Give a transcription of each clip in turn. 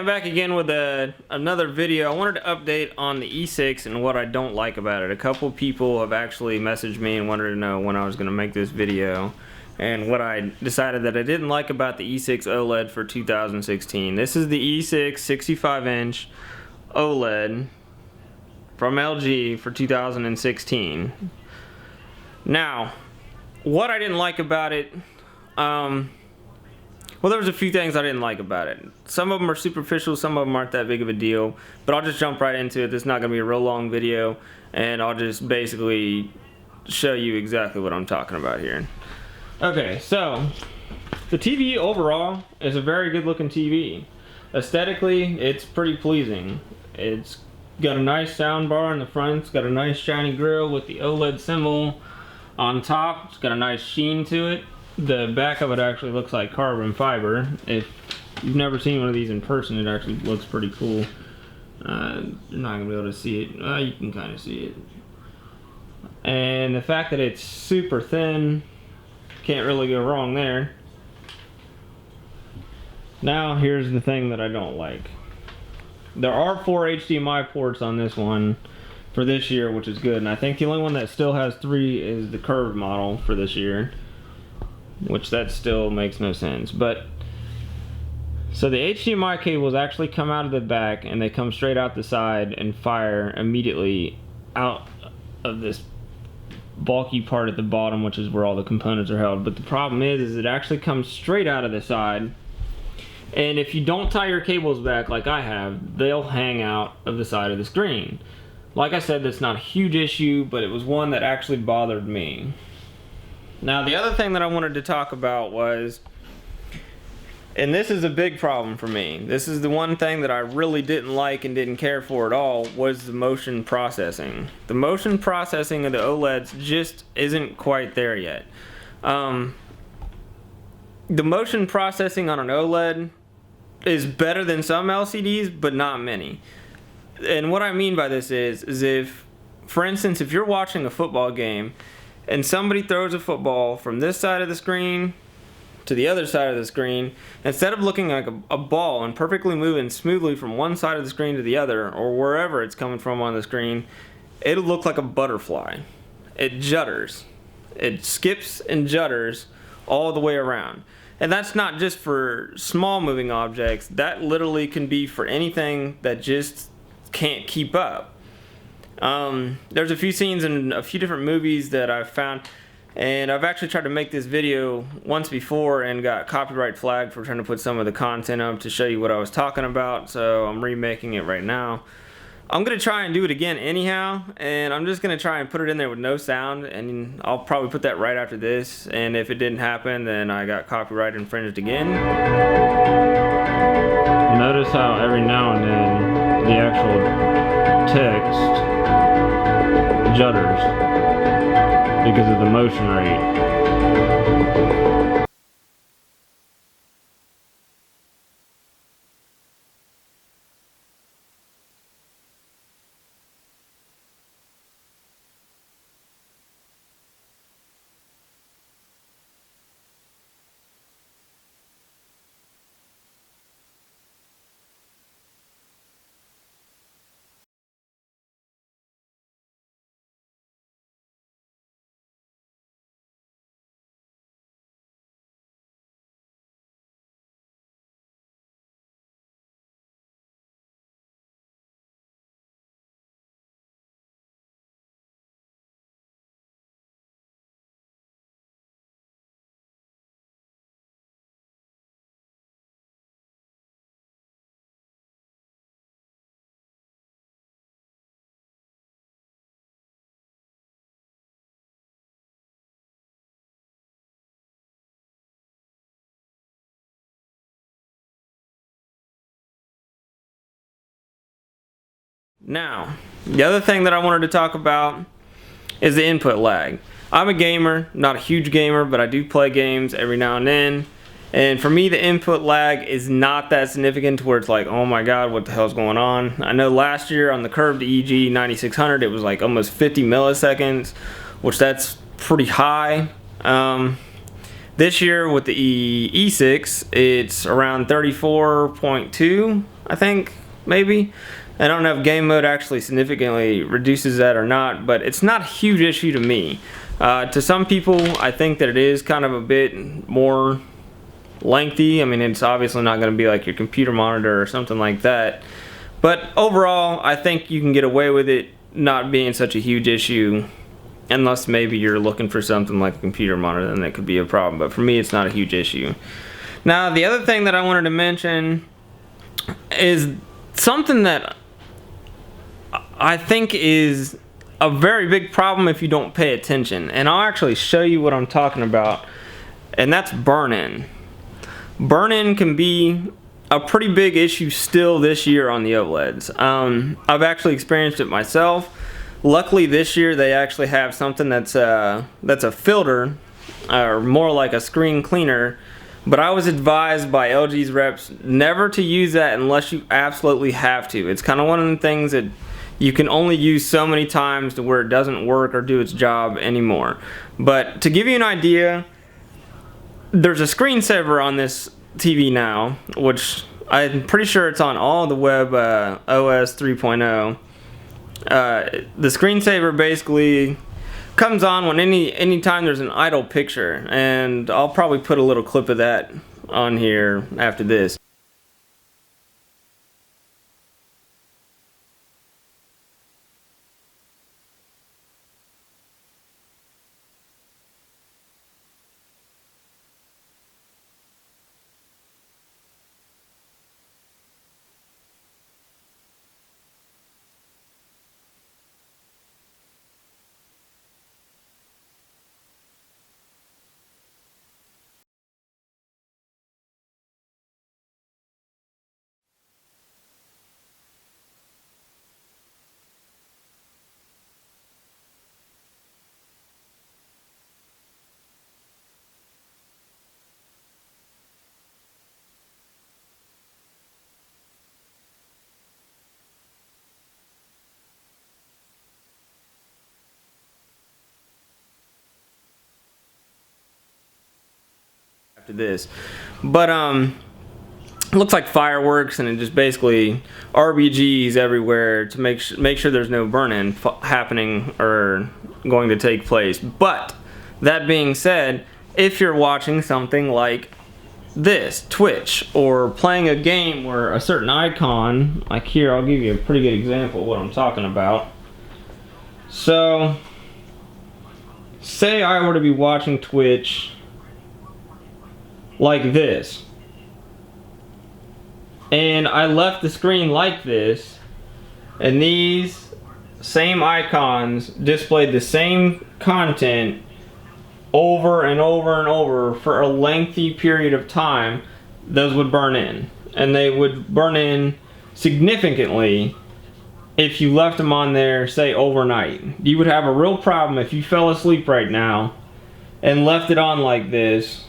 back again with another video. I wanted to update on the E6 and what I don't like about it. A couple people have actually messaged me and wanted to know when I was going to make this video and what I decided that I didn't like about the E6 OLED for 2016. This is the E6 65-inch OLED from LG for 2016. Now, what I didn't like about it, well, there was a few things I didn't like about it. Some of them are superficial, some of them aren't that big of a deal, but I'll just jump right into it. This is not going to be a real long video, and I'll just basically show you exactly what I'm talking about here. Okay, so the TV overall is a very good looking TV. Aesthetically, it's pretty pleasing. It's got a nice sound bar in the front, it's got a nice shiny grille with the OLED symbol on top, it's got a nice sheen to it. The back of it actually looks like carbon fiber. If you've never seen one of these in person, it actually looks pretty cool. You're not going to be able to see it. You can kind of see it. And the fact that it's super thin, can't really go wrong there. Now here's the thing that I don't like. There are 4 HDMI ports on this one for this year, which is good. And I think the only one that still has 3 is the curved model for this year, which that still makes no sense. But so the HDMI cables actually come out of the back and they come straight out the side and fire immediately out of this bulky part at the bottom, which is where all the components are held. But the problem is it actually comes straight out of the side, and if you don't tie your cables back like I have, they'll hang out of the side of the screen. Like I said, that's not a huge issue, but it was one that actually bothered me. Now, the other thing that I wanted to talk about was, and this is a big problem for me, this is the one thing that I really didn't like and didn't care for at all, was the motion processing. The motion processing of the OLEDs just isn't quite there yet. The motion processing on an OLED is better than some LCDs, but not many. And what I mean by this is if, for instance, if you're watching a football game and somebody throws a football from this side of the screen to the other side of the screen, instead of looking like a ball and perfectly moving smoothly from one side of the screen to the other, or wherever it's coming from on the screen, it'll look like a butterfly. It judders. It skips and judders all the way around. And that's not just for small moving objects. That literally can be for anything that just can't keep up. There's a few scenes in a few different movies that I've found, and I've actually tried to make this video once before and got copyright flagged for trying to put some of the content up to show you what I was talking about, so I'm remaking it right now. I'm going to try and do it again anyhow, and I'm just going to try and put it in there with no sound, and I'll probably put that right after this, and if it didn't happen, then I got copyright infringed again. Notice how every now and then the actual text judders because of the motion rate. Now, the other thing that I wanted to talk about is the input lag. I'm a gamer, not a huge gamer, but I do play games every now and then. And for me, the input lag is not that significant to where it's like, oh my god, what the hell's going on? I know last year on the curved EG 9600, it was like almost 50 milliseconds, which that's pretty high. This year with the E6, it's around 34.2, I think, maybe. I don't know if game mode actually significantly reduces that or not, but it's not a huge issue to me. To some people, I think that it is kind of a bit more lengthy. I mean, it's obviously not going to be like your computer monitor or something like that. But overall, I think you can get away with it not being such a huge issue, unless maybe you're looking for something like a computer monitor, then that could be a problem. But for me, it's not a huge issue. Now, the other thing that I wanted to mention is something that I think is a very big problem if you don't pay attention. And I'll actually show you what I'm talking about, and that's burn-in. Burn-in can be a pretty big issue still this year on the OLEDs. I've actually experienced it myself. Luckily this year they actually have something that's a filter, or more like a screen cleaner. But I was advised by LG's reps never to use that unless you absolutely have to. It's kind of one of the things that you can only use so many times to where it doesn't work or do its job anymore. But to give you an idea, there's a screensaver on this TV now, which I'm pretty sure it's on all the web OS 3.0. The screensaver basically comes on when anytime there's an idle picture, and I'll probably put a little clip of that on here after this. After this, but it looks like fireworks, and it just basically RBGs everywhere to make sure there's no burn-in happening or going to take place. But that being said, if you're watching something like this, Twitch, or playing a game where a certain icon, like here, I'll give you a pretty good example of what I'm talking about. So say I were to be watching Twitch like this, and I left the screen like this, and these same icons displayed the same content over and over and over for a lengthy period of time, those would burn in. And they would burn in significantly if you left them on there, say, overnight. You would have a real problem if you fell asleep right now and left it on like this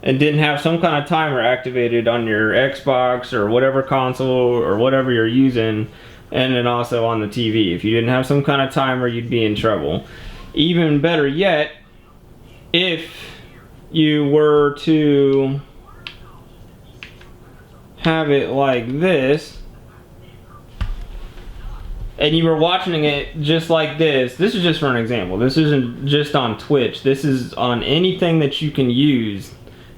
and didn't have some kind of timer activated on your Xbox or whatever console or whatever you're using, and then also on the TV. If you didn't have some kind of timer, you'd be in trouble. Even better yet, if you were to have it like this, and you were watching it just like this is just for an example. This isn't just on Twitch. This is on anything that you can use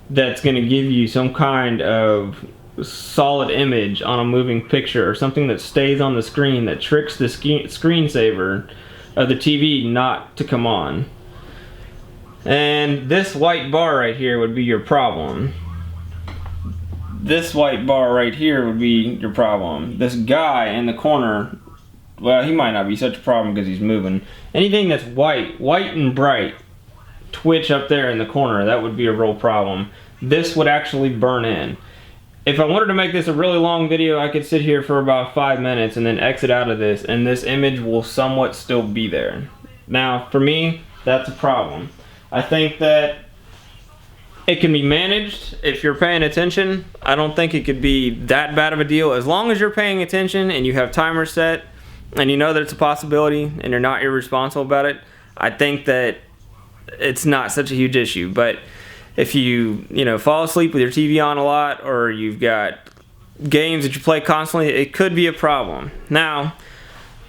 that's going to give you some kind of solid image on a moving picture, or something that stays on the screen that tricks the screensaver of the TV not to come on. And this white bar right here would be your problem. This white bar right here would be your problem. This guy in the corner, well, he might not be such a problem because he's moving. Anything that's white and bright, Twitch up there in the corner, that would be a real problem. This would actually burn in. If I wanted to make this a really long video, I could sit here for about 5 minutes and then exit out of this, and this image will somewhat still be there. Now, for me, that's a problem. I think that it can be managed if you're paying attention. I don't think it could be that bad of a deal. As long as you're paying attention and you have timers set and you know that it's a possibility and you're not irresponsible about it, I think that it's not such a huge issue. But if you fall asleep with your TV on a lot, or you've got games that you play constantly, it could be a problem. Now,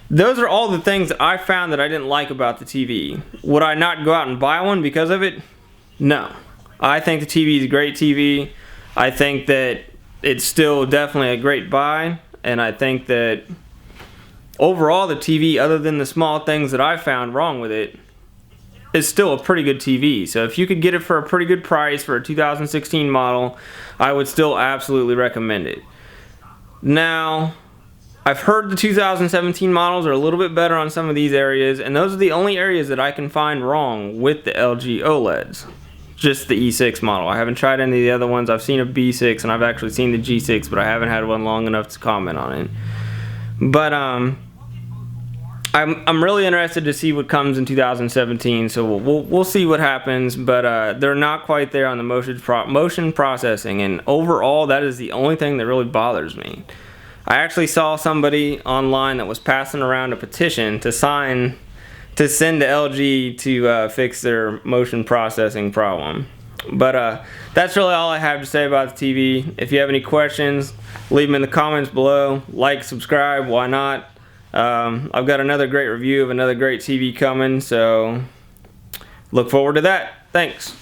those are all the things that I found that I didn't like about the TV. Would I not go out and buy one because of it? No. I think the TV is a great TV. I think that it's still definitely a great buy, and I think that overall the TV, other than the small things that I found wrong with it, is still a pretty good TV. So if you could get it for a pretty good price for a 2016 model, I would still absolutely recommend it. Now, I've heard the 2017 models are a little bit better on some of these areas, and those are the only areas that I can find wrong with the LG OLEDs. Just the E6 model. I haven't tried any of the other ones. I've seen a B6 and I've actually seen the G6, but I haven't had one long enough to comment on it. But I'm really interested to see what comes in 2017, so we'll see what happens, but they're not quite there on the motion processing, and overall that is the only thing that really bothers me. I actually saw somebody online that was passing around a petition to send to LG to fix their motion processing problem. But that's really all I have to say about the TV. If you have any questions, leave them in the comments below. Like, subscribe, why not? I've got another great review of another great TV coming, so look forward to that. Thanks.